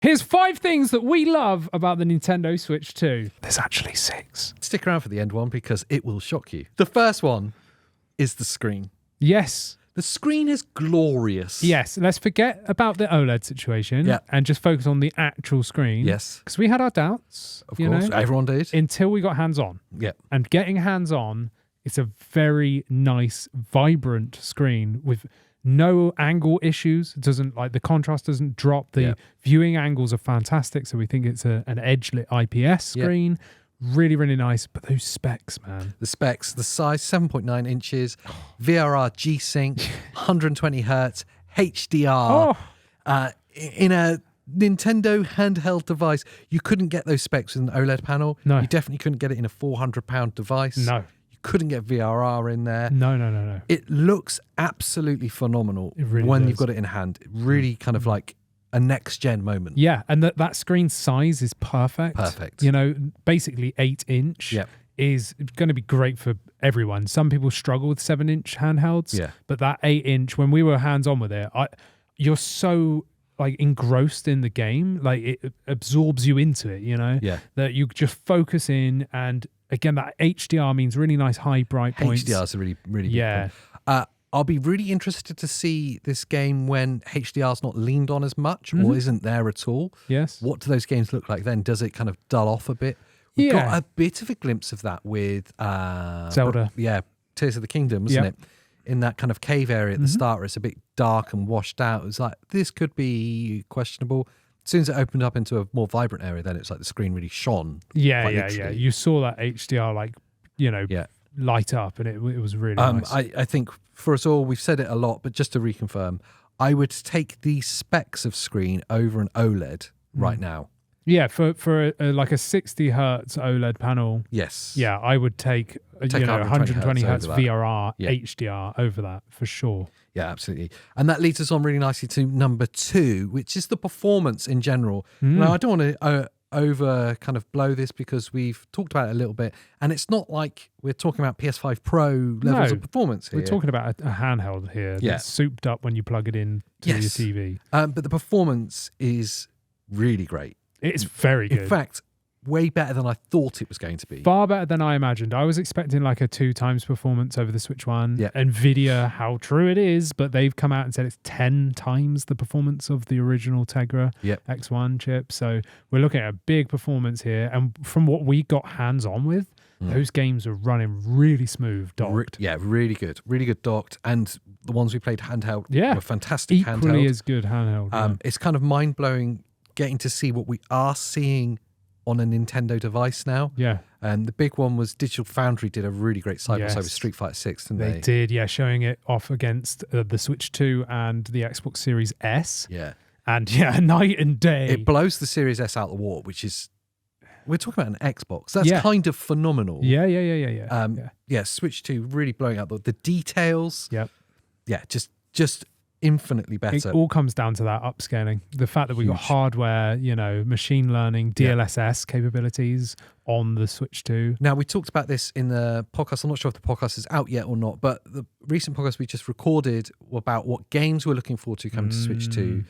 Here's 5 things that we love about the Nintendo Switch 2. There's actually 6. Stick around for the end one because it will shock you. The first one is the screen. Yes. The screen is glorious. Yes. Let's forget about the OLED situation and just focus on the actual screen. Yes. Because we had our doubts. Of course. Everyone did. Until we got hands-on. Yeah. And getting hands-on, it's a very nice, vibrant screen with no angle issues. It doesn't, like, the contrast doesn't drop. The viewing angles are fantastic. So we think it's an edge-lit IPS screen. Really, really nice. But those specs, man. The specs, the size, 7.9 inches, VRR G-Sync, 120 hertz, HDR. In a Nintendo handheld device, you couldn't get those specs with an OLED panel. No. You definitely couldn't get it in a £400 device. No. Couldn't get VRR in there. No. It looks absolutely phenomenal when you've got it in hand. It really kind of like a next-gen moment. Yeah, and that screen size is perfect. Perfect. You know, basically 8-inch is going to be great for everyone. Some people struggle with 7-inch handhelds, but that 8-inch, when we were hands-on with it, you're so like engrossed in the game, like it absorbs you into it, you know, that you just focus in. And again, that HDR means really nice high bright points. HDR is a really big point. I'll be really interested to see this game when HDR's not leaned on as much or isn't there at all. Yes. What do those games look like then? Does it kind of dull off a bit? We've got a bit of a glimpse of that with Zelda. Tears of the Kingdom, wasn't it? In that kind of cave area at the start where it's a bit dark and washed out. It was like, this could be questionable. As soon as it opened up into a more vibrant area, then it's like the screen really shone. Yeah. You saw that HDR, like, you know, light up, and it was really nice. I think for us all, we've said it a lot, but just to reconfirm, I would take the specs of screen over an OLED right now. Yeah, for like a 60 hertz OLED panel. Yes. Yeah, I would take 120 hertz VRR HDR over that for sure. Yeah, absolutely. And that leads us on really nicely to number 2, which is the performance in general. Now, I don't want to over kind of blow this because we've talked about it a little bit, and it's not like we're talking about PS5 Pro levels of performance here. We're talking about a handheld here that's souped up when you plug it in to your TV. But the performance is really great. It's very good. In fact, way better than I thought it was going to be. Far better than I imagined. I was expecting like a 2 times performance over the Switch 1. Yeah. NVIDIA, how true it is, but they've come out and said it's 10 times the performance of the original Tegra X1 chip. So we're looking at a big performance here. And from what we got hands-on with, those games are running really smooth docked. Really good. Really good docked. And the ones we played handheld were fantastic Equally handheld. as good handheld. It's kind of mind-blowing getting to see what we are seeing on a Nintendo device now. Yeah. And the big one was Digital Foundry did a really great side-by-side with Street Fighter 6, didn't they? They did, showing it off against the Switch 2 and the Xbox Series S. Yeah. And night and day. It blows the Series S out the water, which is... We're talking about an Xbox. That's kind of phenomenal. Yeah. Switch 2 really blowing out the details. Yep. Yeah, just infinitely better. It all comes down to that upscaling. The fact that we got hardware, machine learning, DLSS capabilities on the Switch 2. Now, we talked about this in the podcast. I'm not sure if the podcast is out yet or not, but the recent podcast we just recorded about what games we're looking forward to coming to Switch 2,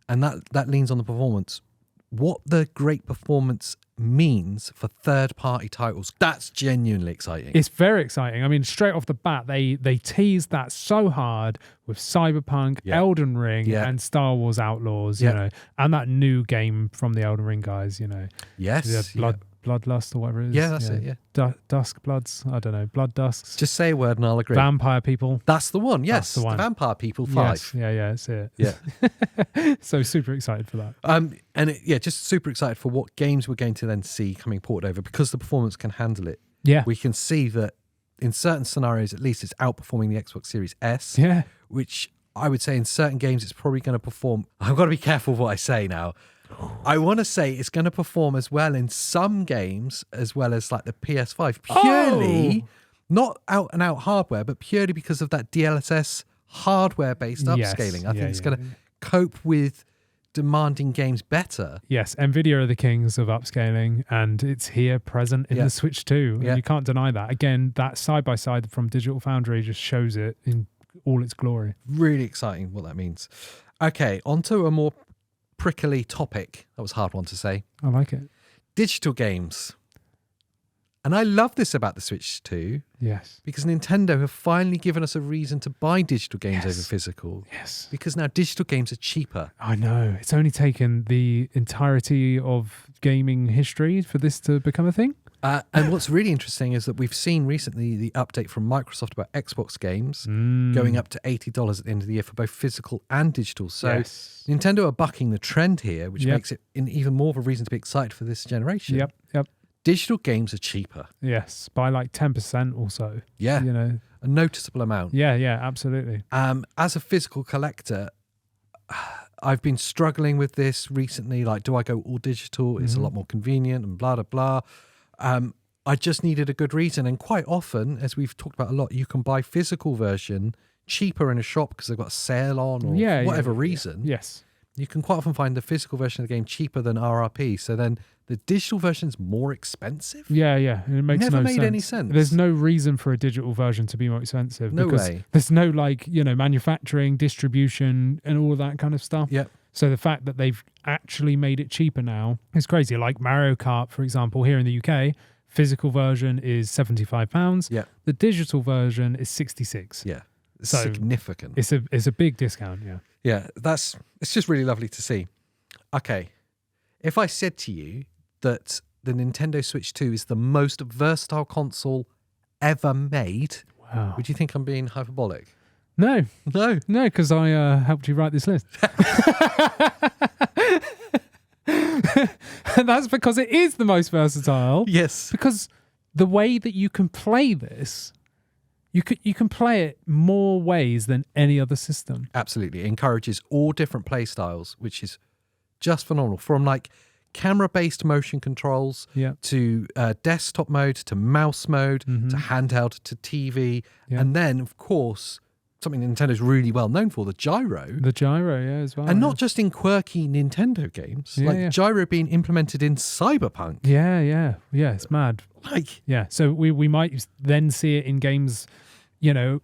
and that leans on the performance. What the great performance means for third-party titles, that's genuinely exciting. It's very exciting. I mean, straight off the bat, they teased that so hard with Cyberpunk, Elden Ring, and Star Wars Outlaws, you know, and that new game from the Elden Ring guys, Yes. Bloodlust or whatever it is. Yeah, that's it, Dusk Bloods. I don't know. Blood Dusks. Just say a word and I'll agree. Vampire People. That's the one, yes. That's the one. The Vampire People 5. Yes. Yeah, that's it. Yeah. So super excited for that. Just super excited for what games we're going to then see coming ported over because the performance can handle it. Yeah. We can see that in certain scenarios, at least, it's outperforming the Xbox Series S. Yeah. Which I would say in certain games, it's probably going to perform. I've got to be careful what I say now. I want to say it's going to perform as well in some games as well as like the PS5. Purely, not out and out hardware, but purely because of that DLSS hardware-based upscaling. I think it's going to cope with demanding games better. Yes, NVIDIA are the kings of upscaling, and it's here present in the Switch 2. And you can't deny that. Again, that side-by-side from Digital Foundry just shows it in all its glory. Really exciting what that means. Okay, on to a more prickly topic. That was a hard one to say. I like it. Digital games. And I love this about the Switch 2. Yes. Because Nintendo have finally given us a reason to buy digital games over physical. Yes. Because now digital games are cheaper. I know. It's only taken the entirety of gaming history for this to become a thing. And what's really interesting is that we've seen recently the update from Microsoft about Xbox games going up to $80 at the end of the year for both physical and digital. So Nintendo are bucking the trend here, which makes it even more of a reason to be excited for this generation. Yep. Digital games are cheaper. Yes, by like 10% or so. Yeah. You know, a noticeable amount. Yeah, absolutely. As a physical collector, I've been struggling with this recently. Like, do I go all digital? It's a lot more convenient and blah, blah, blah. I just needed a good reason. And quite often, as we've talked about a lot, you can buy physical version cheaper in a shop because they've got a sale on or whatever reason. Yes. You can quite often find the physical version of the game cheaper than RRP. So then the digital version's more expensive. Yeah. It makes Never no made sense. any sense. There's no reason for a digital version to be more expensive. No because way. There's no manufacturing, distribution, and all that kind of stuff. Yep. So the fact that they've actually made it cheaper now is crazy. Like Mario Kart, for example, here in the UK, physical version is £75. Yeah. The digital version is 66. Yeah. It's So significant. It's a big discount. Yeah. Yeah. It's just really lovely to see. Okay. If I said to you that the Nintendo Switch 2 is the most versatile console ever made, Wow. would you think I'm being hyperbolic? No, No. because I helped you write this list. And that's because it is the most versatile. Yes. Because the way that you can play this, you can play it more ways than any other system. Absolutely. It encourages all different play styles, which is just phenomenal. From like camera-based motion controls to desktop mode to mouse mode to handheld to TV. Yeah. And then, of course, something Nintendo's really well known for, the gyro. The gyro, as well. And not just in quirky Nintendo games, gyro being implemented in Cyberpunk. Yeah, it's mad. So we might then see it in games,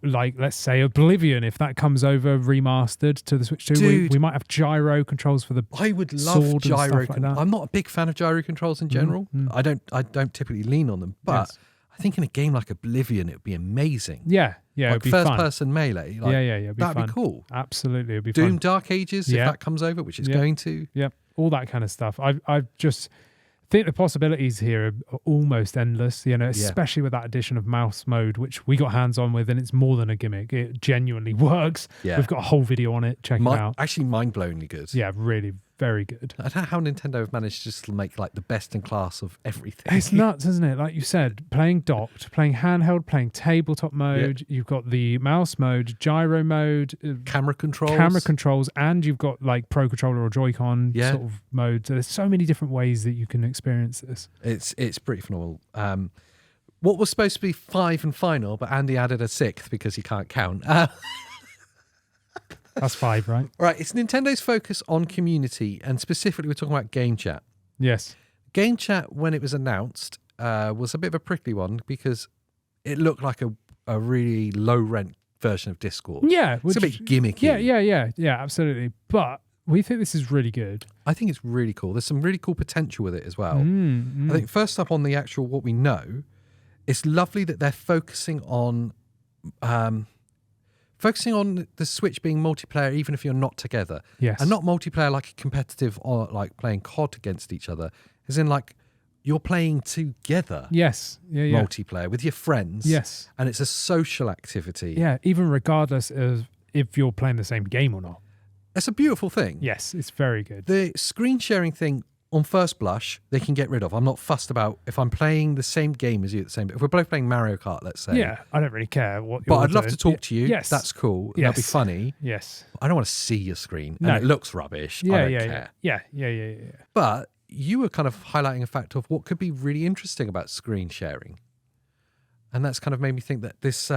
like let's say Oblivion, if that comes over remastered to the Switch 2. We might have gyro controls for the I would love gyro. I'm not a big fan of gyro controls in general. I don't typically lean on them, but I think in a game like Oblivion, it would be amazing. Yeah, like first-person memelee. It'd be that'd be cool. Absolutely, it'd be Doom fun. Dark Ages, if that comes over, which it's going to. Yeah, all that kind of stuff. I just think the possibilities here are almost endless, especially with that addition of mouse mode, which we got hands on with, and it's more than a gimmick. It genuinely works. Yeah. We've got a whole video on it. Check it out. Actually, mind-blowingly good. Yeah, really, very good. I don't know how Nintendo have managed just to make like the best in class of everything. It's nuts, isn't it? Like you said, playing docked, playing handheld, playing tabletop mode. You've got the mouse mode, gyro mode, camera controls, and you've got like Pro Controller or Joy-Con sort of mode. So there's so many different ways that you can experience this. It's pretty phenomenal. What was supposed to be 5 and final, but Andy added a 6th because he can't count. That's 5, right? Right. It's Nintendo's focus on community, and specifically we're talking about Game Chat. Yes. Game Chat, when it was announced, was a bit of a prickly one because it looked like a really low-rent version of Discord. Yeah. It's a bit gimmicky. Yeah, absolutely. But we think this is really good. I think it's really cool. There's some really cool potential with it as well. I think first up on the actual what we know, it's lovely that they're focusing on the Switch being multiplayer even if you're not together. Yes. And not multiplayer like a competitive or like playing COD against each other. As in like you're playing together. Yes. Yeah. Multiplayer with your friends. Yes. And it's a social activity. Yeah, even regardless of if you're playing the same game or not. It's a beautiful thing. Yes, it's very good. The screen sharing thing, on first blush, they can get rid of. I'm not fussed about if I'm playing the same game as you at the same time. If we're both playing Mario Kart, let's say. Yeah, I don't really care what you're But I'd love doing. to talk to you. Yes. That's cool. Yes. That'd be funny. Yes. I don't want to see your screen. No. And it looks rubbish. Yeah, I don't care. Yeah. But you were kind of highlighting a fact of what could be really interesting about screen sharing. And that's kind of made me think that this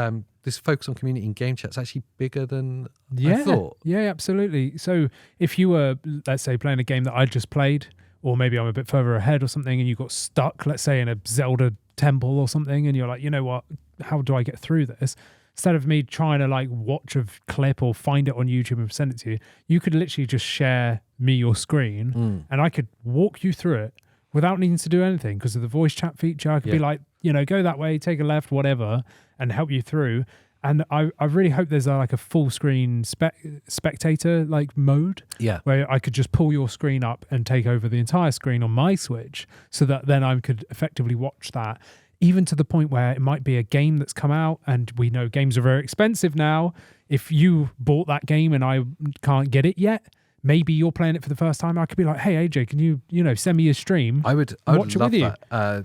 focus on community in game chat is actually bigger than I thought. Yeah, absolutely. So if you were, let's say, playing a game that I just played, or maybe I'm a bit further ahead or something, and you got stuck, let's say, in a Zelda temple or something, and you're like, you know what, how do I get through this? Instead of me trying to like watch a clip or find it on YouTube and send it to you, you could literally just share me your screen and I could walk you through it without needing to do anything because of the voice chat feature. I could be like, go that way, take a left, whatever, and help you through. And I really hope there's like a full screen spectator like mode where I could just pull your screen up and take over the entire screen on my Switch so that then I could effectively watch that, even to the point where it might be a game that's come out, and we know games are very expensive now. If you bought that game and I can't get it yet, maybe you're playing it for the first time. I could be like, hey, AJ, can you send me a stream? I would watch it with that.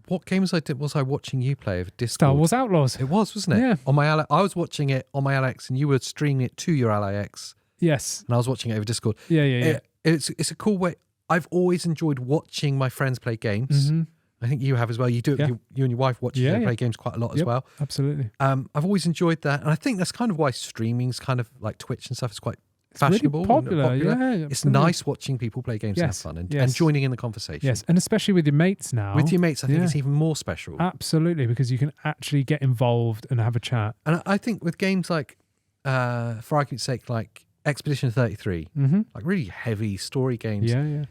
What games was I watching you play over Discord? Star Wars Outlaws. It was, wasn't it? Yeah. On my I was watching it on my LX, and you were streaming it to your LAX. Yes. And I was watching it over Discord. Yeah. It's a cool way. I've always enjoyed watching my friends play games. Mm-hmm. I think you have as well. You do it. You and your wife watch play games quite a lot as well. Absolutely. I've always enjoyed that, and I think that's kind of why streaming's kind of like Twitch and stuff is quite fashionable, really popular. Yeah, it's nice watching people play games and have fun and joining in the conversation. Yes, and especially with your mates now. With your mates, I think it's even more special. Absolutely, because you can actually get involved and have a chat. And I think with games like, for argument's sake, like Expedition 33, like really heavy story games. Yeah.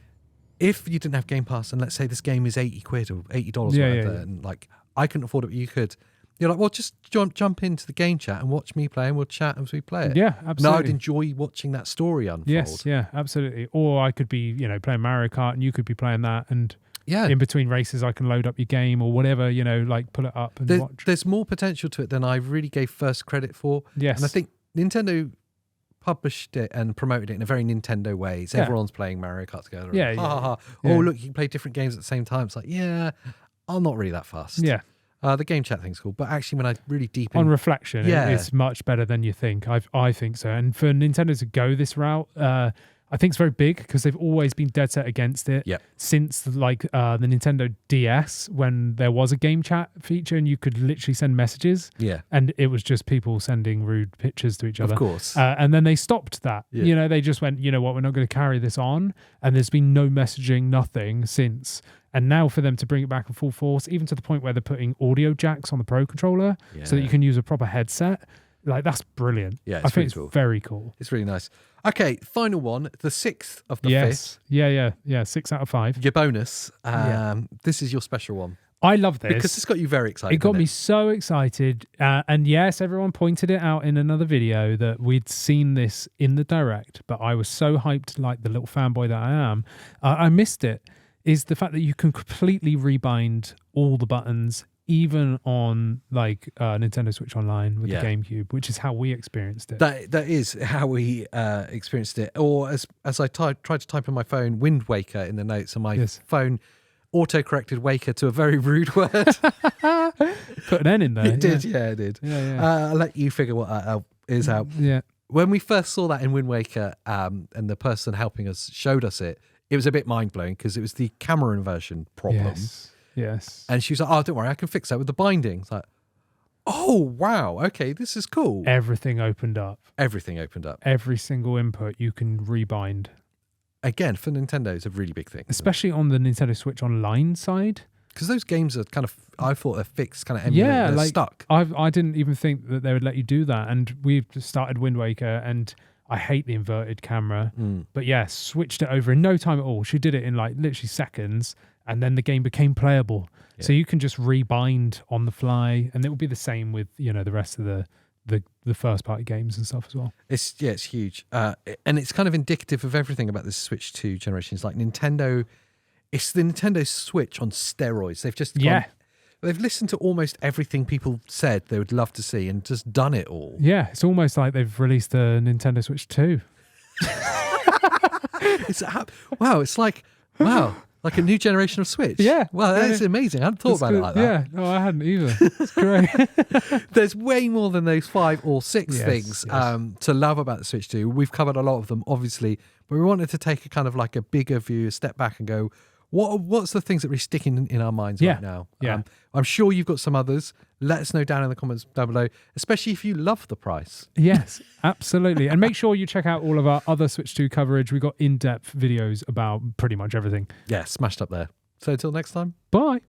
If you didn't have Game Pass, and let's say this game is $80 or $80 or whatever, and like I couldn't afford it, but you could. You're like, well, just jump into the game chat and watch me play, and we'll chat as we play it. Yeah, absolutely. No, I'd enjoy watching that story unfold. Yes, yeah, absolutely. Or I could be, playing Mario Kart, and you could be playing that, and in between races, I can load up your game or whatever, like pull it up and watch. There's more potential to it than I really gave first credit for. Yes. And I think Nintendo published it and promoted it in a very Nintendo way. So everyone's playing Mario Kart together. Yeah. Oh, look, you can play different games at the same time. It's like, I'm not really that fast. Yeah. The game chat thing's cool, but actually when I really deep on reflection, it's much better than you think. I think so. And for Nintendo to go this route, I think it's very big because they've always been dead set against it since the Nintendo DS, when there was a game chat feature and you could literally send messages. Yeah. And it was just people sending rude pictures to each other. Of course. And then they stopped that. Yeah. They just went, you know what, we're not going to carry this on. And there's been no messaging, nothing since. And now for them to bring it back in full force, even to the point where they're putting audio jacks on the Pro Controller so that you can use a proper headset. Like, that's brilliant. Yeah, I think it's very cool. It's really nice. Okay, final one, the 6th of the 5th. Yeah. 6 out of 5. Your bonus. This is your special one. I love this. Because it's got you very excited. It got me so excited. And yes, everyone pointed it out in another video that we'd seen this in the Direct, but I was so hyped, like the little fanboy that I am. I missed it. Is the fact that you can completely rebind all the buttons, even on like Nintendo Switch Online with the GameCube, which is how we experienced it. That is how we experienced it. Or as I tried to type on my phone, Wind Waker in the notes, and my phone auto-corrected Waker to a very rude word. Put an N in there. It did, it did. I'll let you figure what that is out. Yeah. When we first saw that in Wind Waker, and the person helping us showed us it, it was a bit mind-blowing because it was the camera inversion problem. Yes. And she was like, oh, don't worry, I can fix that with the binding. It's like, oh, wow, okay, this is cool. Everything opened up. Every single input you can rebind. Again, for Nintendo, it's a really big thing. Especially on the Nintendo Switch Online side. Because those games are kind of, I thought they're fixed, kind of emulated, they're stuck. I didn't even think that they would let you do that. And we've started Wind Waker, and I hate the inverted camera, but switched it over in no time at all. She did it in like literally seconds, and then the game became playable. Yeah. So you can just rebind on the fly, and it will be the same with the rest of the first party games and stuff as well. It's huge, and it's kind of indicative of everything about this Switch 2 generation. It's like Nintendo. It's the Nintendo Switch on steroids. They've just they've listened to almost everything people said they would love to see and just done it all. Yeah, it's almost like they've released the Nintendo Switch 2. It's like a new generation of Switch. Yeah. Wow, that's amazing. I hadn't thought about it like that. Yeah, no, I hadn't either. It's great. There's way more than those 5 or 6 things to love about the Switch 2. We've covered a lot of them, obviously, but we wanted to take a kind of like a bigger view, a step back and go, what's the things that are sticking in our minds right now? Yeah. I'm sure you've got some others. Let us know down in the comments down below, especially if you love the price. Yes, absolutely. And make sure you check out all of our other Switch 2 coverage. We've got in-depth videos about pretty much everything. Yeah, smashed up there. So until next time. Bye.